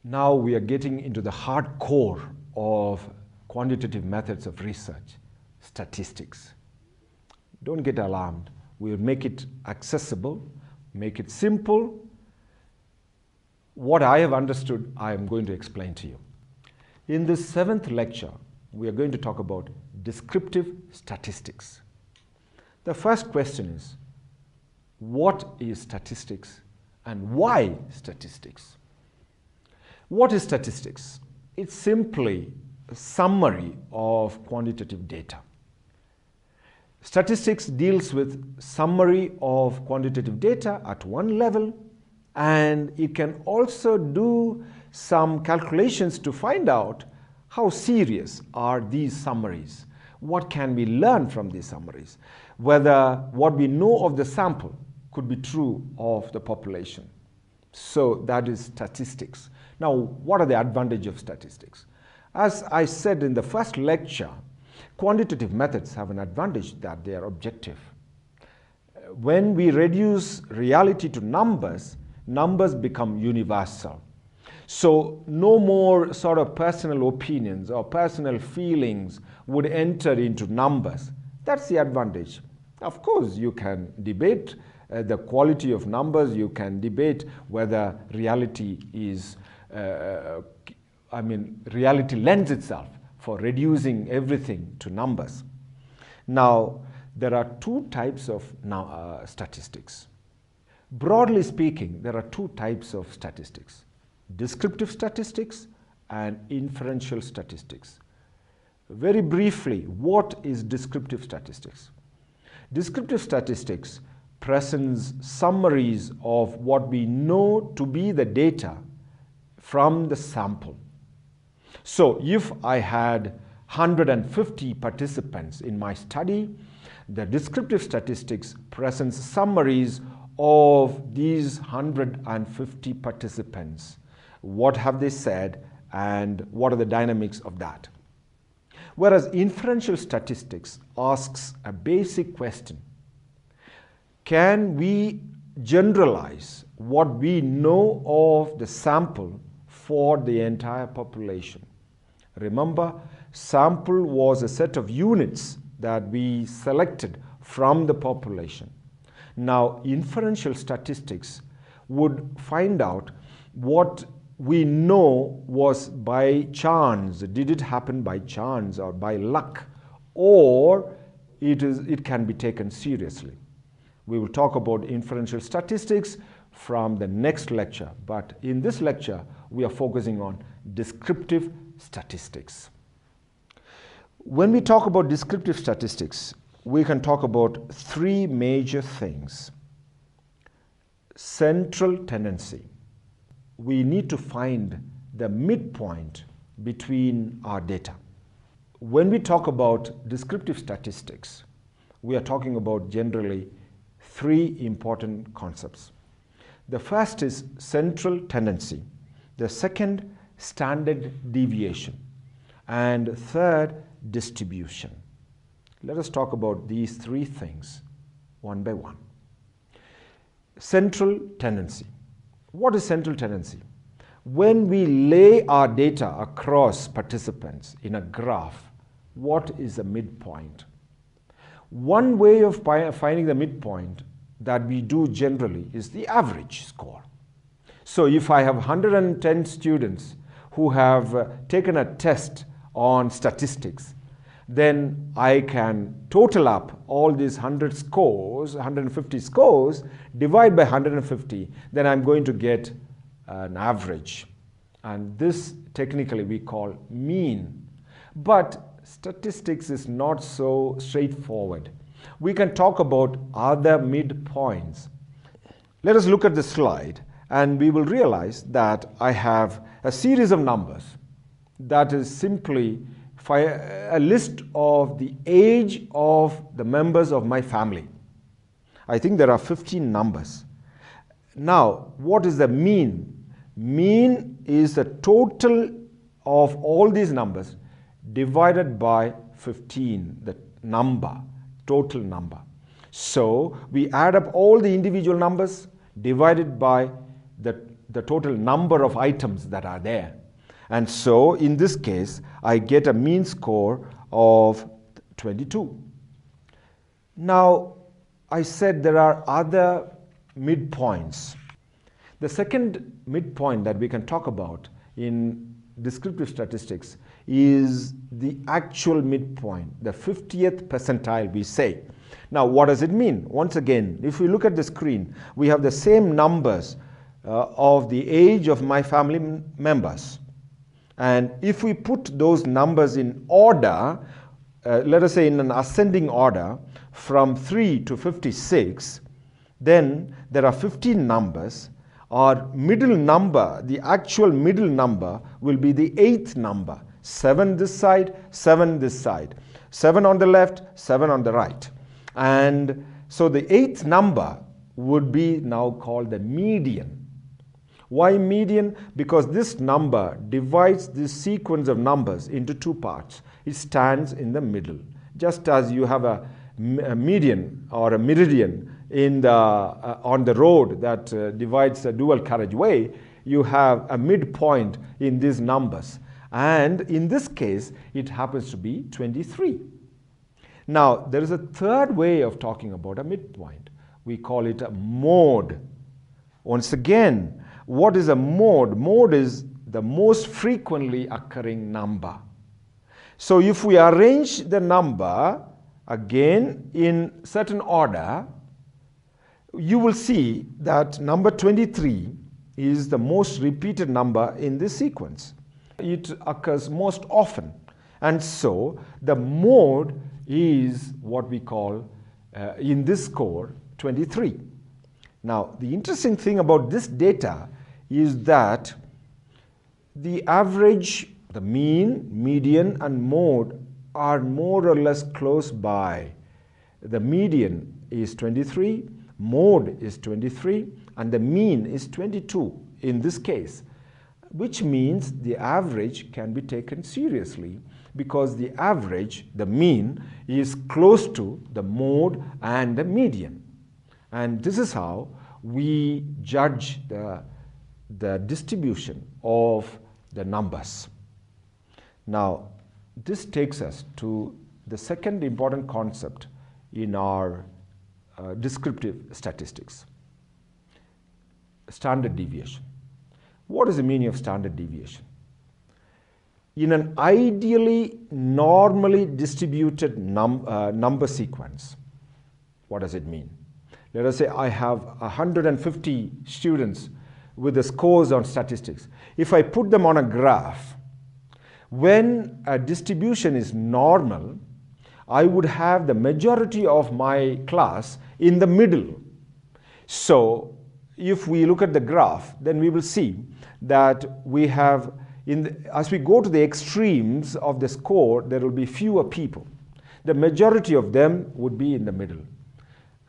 Now we are getting into the hardcore of quantitative methods of research, statistics. Don't get alarmed. We'll make it accessible, make it simple. What I have understood, I am going to explain to you. In this 7th lecture, we are going to talk about descriptive statistics. The first question is, what is statistics and why statistics? What is statistics? It's simply a summary of quantitative data. Statistics deals with summary of quantitative data at one level, and it can also do some calculations to find out how serious are these summaries. What can we learn from these summaries? Whether what we know of the sample could be true of the population. So that is statistics. Now, what are the advantages of statistics? As I said in the first lecture, quantitative methods have an advantage that they are objective. When we reduce reality to numbers, numbers become universal. So no more sort of personal opinions or personal feelings would enter into numbers. That's the advantage. Of course, you can debate the quality of numbers, you can debate whether reality is, reality lends itself for reducing everything to numbers. Now, there are two types of statistics. Broadly speaking, there are two types of statistics: descriptive statistics and inferential statistics. Very briefly, what is descriptive statistics? Descriptive statistics presents summaries of what we know to be the data from the sample. So if I had 150 participants in my study, the descriptive statistics presents summaries of these 150 participants. What have they said and what are the dynamics of that? Whereas inferential statistics asks a basic question. Can we generalize what we know of the sample for the entire population? Remember, sample was a set of units that we selected from the population. Now, inferential statistics would find out what we know was by chance. Did it happen by chance or by luck? Or it can be taken seriously. We will talk about inferential statistics from the next lecture, but in this lecture, we are focusing on descriptive statistics. When we talk about descriptive statistics, we can talk about three major things. Central tendency. We need to find the midpoint between our data. When we talk about descriptive statistics, we are talking about generally three important concepts. The first is central tendency. The second, standard deviation. And third, distribution. Let us talk about these three things one by one. Central tendency. What is central tendency? When we lay our data across participants in a graph, what is the midpoint? One way of finding the midpoint that we do generally is the average score. So if I have 110 students who have taken a test on statistics, then I can total up all these 100 scores, 150 scores, divide by 150, then I'm going to get an average. And this technically we call mean. But statistics is not so straightforward. We can talk about other midpoints. Let us look at the slide and we will realize that I have a series of numbers that is simply a list of the age of the members of my family. I think there are 15 numbers. Now, what is the mean? Mean is the total of all these numbers divided by 15, the number, total number. So we add up all the individual numbers divided by the the total number of items that are there. And so in this case, I get a mean score of 22. Now, I said there are other midpoints. The second midpoint that we can talk about in descriptive statistics is the actual midpoint, the 50th percentile, we say. Now, what does it mean? Once again, if we look at the screen, we have the same numbers of the age of my family members. And if we put those numbers in order, let us say in an ascending order, from 3 to 56, then there are 15 numbers. Our middle number, the actual middle number, will be the 8th number. 7 this side, 7 this side. 7 on the left, 7 on the right. And so the 8th number would be now called the median. Why median? Because this number divides this sequence of numbers into two parts. It stands in the middle. Just as you have a median or a meridian in the, on the road that divides a dual carriageway, you have a midpoint in these numbers. And in this case, it happens to be 23. Now, there is a third way of talking about a midpoint. We call it a mode. Once again, what is a mode? Mode is the most frequently occurring number. So if we arrange the number again in certain order, you will see that number 23 is the most repeated number in this sequence. It occurs most often. And so the mode is what we call, in this score, 23. Now, the interesting thing about this data is that the average, the mean, median, and mode are more or less close by. The median is 23, mode is 23, and the mean is 22 in this case, which means the average can be taken seriously because the average, the mean, is close to the mode and the median. And this is how we judge the distribution of the numbers. Now, this takes us to the second important concept in our descriptive statistics: standard deviation. What is the meaning of standard deviation? In an ideally normally distributed number sequence, what does it mean? Let us say I have 150 students with the scores on statistics. If I put them on a graph, when a distribution is normal, I would have the majority of my class in the middle. So if we look at the graph, then we will see that we have, as we go to the extremes of the score, there will be fewer people. The majority of them would be in the middle.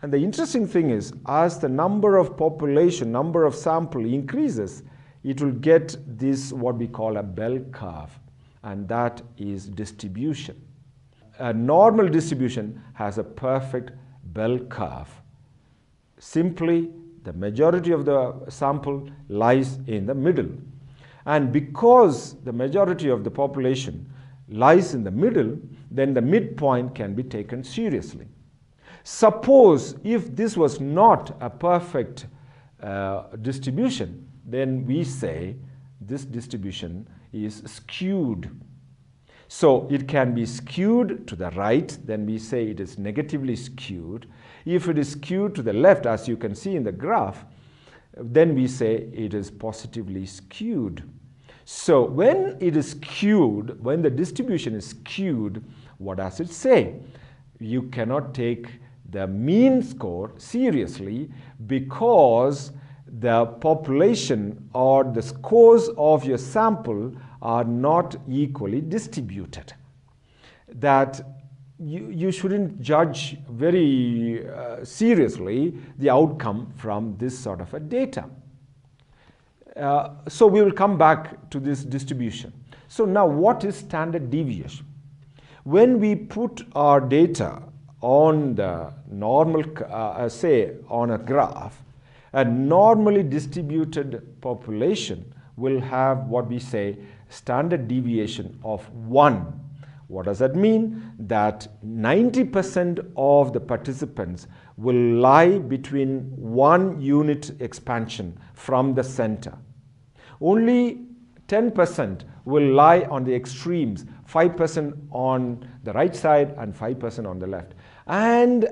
And the interesting thing is, as the number of population, number of sample increases, it will get this what we call a bell curve, and that is distribution. A normal distribution has a perfect bell curve. Simply, the majority of the sample lies in the middle. And because the majority of the population lies in the middle, then the midpoint can be taken seriously. Suppose if this was not a perfect distribution, then we say this distribution is skewed. So it can be skewed to the right, then we say it is negatively skewed. If it is skewed to the left, as you can see in the graph, then we say it is positively skewed. So when it is skewed, when the distribution is skewed, what does it say? You cannot take the mean score seriously because the population or the scores of your sample are not equally distributed. That you shouldn't judge very seriously the outcome from this sort of a data. So we will come back to this distribution. So now what is standard deviation? When we put our data on the normal, say on a graph, A normally distributed population will have what we say standard deviation of 1. What does that mean? That 90% of the participants will lie between 1 unit expansion from the center. Only 10% will lie on the extremes, 5% on the right side and 5% on the left. And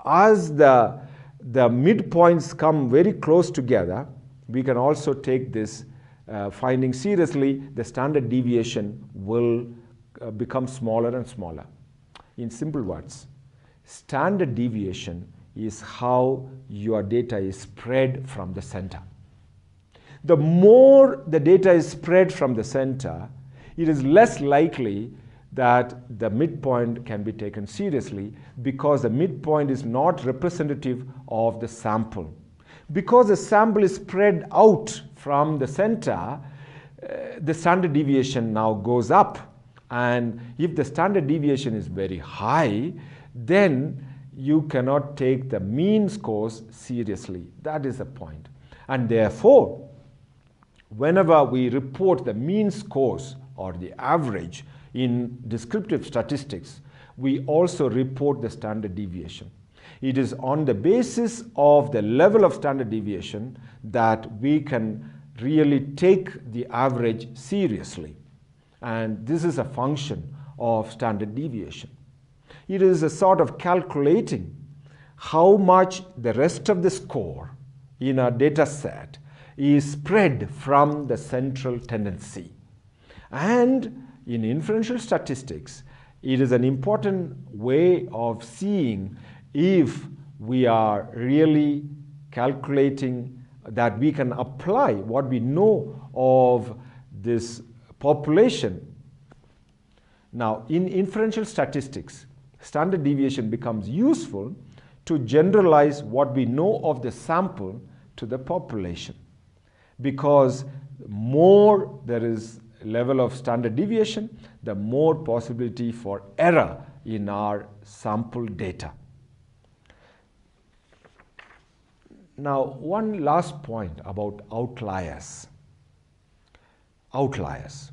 as the midpoints come very close together, we can also take this finding seriously. The standard deviation will become smaller and smaller. In simple words, standard deviation is how your data is spread from the center. The more the data is spread from the center, it is less likely that the midpoint can be taken seriously, because the midpoint is not representative of the sample. Because the sample is spread out from the center, the standard deviation now goes up. And if the standard deviation is very high, then you cannot take the mean scores seriously. That is the point. And therefore, whenever we report the mean scores or the average in descriptive statistics, we also report the standard deviation. It is on the basis of the level of standard deviation that we can really take the average seriously. And this is a function of standard deviation. It is a sort of calculating how much the rest of the score in a data set is spread from the central tendency. And in inferential statistics, it is an important way of seeing if we are really calculating that we can apply what we know of this population. Now, in inferential statistics, standard deviation becomes useful to generalize what we know of the sample to the population, because the more there is level of standard deviation, the more possibility for error in our sample data. Now, one last point about outliers. Outliers.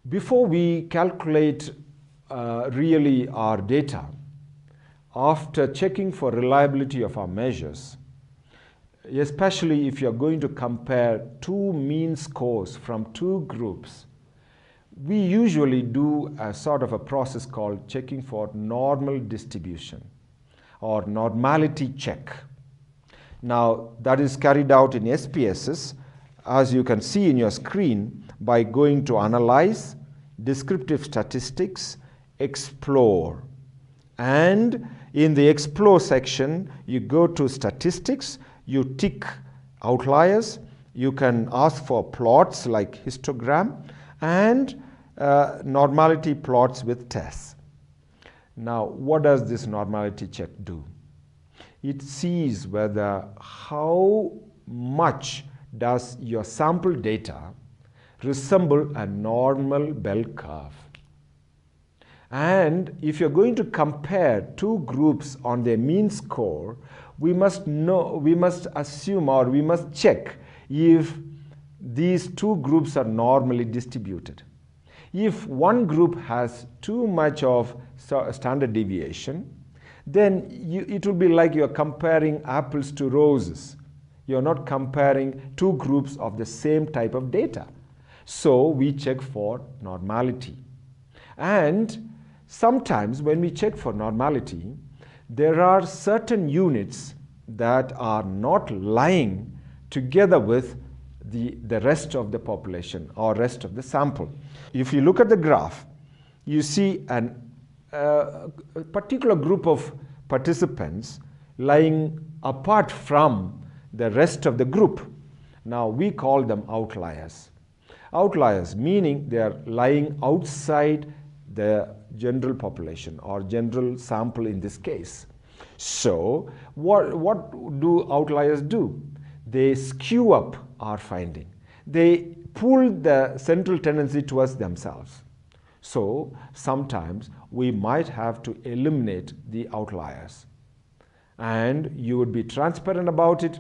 Before we calculate really our data, after checking for reliability of our measures, especially if you're going to compare two mean scores from two groups, we usually do a sort of a process called checking for normal distribution or normality check. Now, that is carried out in SPSS, as you can see in your screen, by going to Analyze, Descriptive Statistics, Explore. And in the Explore section, you go to Statistics, you tick Outliers, you can ask for plots like histogram, and normality plots with tests. Now, what does this normality check do? It sees whether how much does your sample data resemble a normal bell curve. And if you're going to compare two groups on their mean score, we must assume, or we must check if these two groups are normally distributed. If one group has too much of standard deviation, then it will be like you're comparing apples to roses. You're not comparing two groups of the same type of data. So we check for normality. And sometimes when we check for normality, there are certain units that are not lying together with the rest of the population or rest of the sample. If you look at the graph, you see a particular group of participants lying apart from the rest of the group. Now we call them outliers. Outliers meaning they are lying outside the general population or general sample in this case. So what do outliers do? They skew up our finding. They pull the central tendency towards themselves. So sometimes we might have to eliminate the outliers. and you would be transparent about it.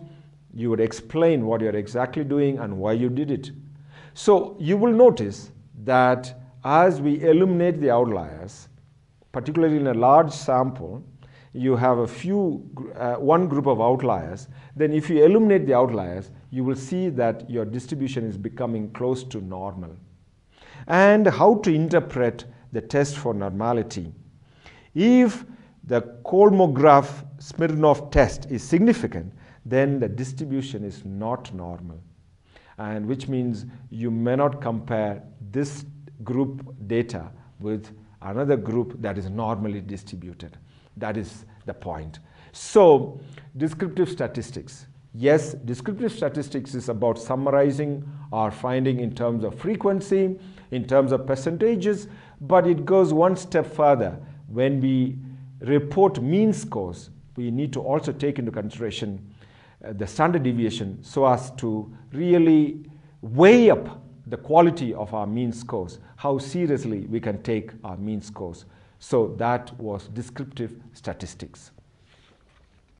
You would explain what you're exactly doing and why you did it. So you will notice that as we eliminate the outliers, particularly in a large sample, you have one group of outliers. Then if you eliminate the outliers, you will see that your distribution is becoming close to normal. And how to interpret the test for normality. If the Kolmogorov-Smirnov test is significant, then the distribution is not normal, and which means you may not compare this group data with another group that is normally distributed. That is the point. So, descriptive statistics. Yes, descriptive statistics is about summarizing our finding in terms of frequency, in terms of percentages, but it goes one step further. When we report mean scores, we need to also take into consideration the standard deviation so as to really weigh up the quality of our mean scores, how seriously we can take our mean scores. So that was descriptive statistics.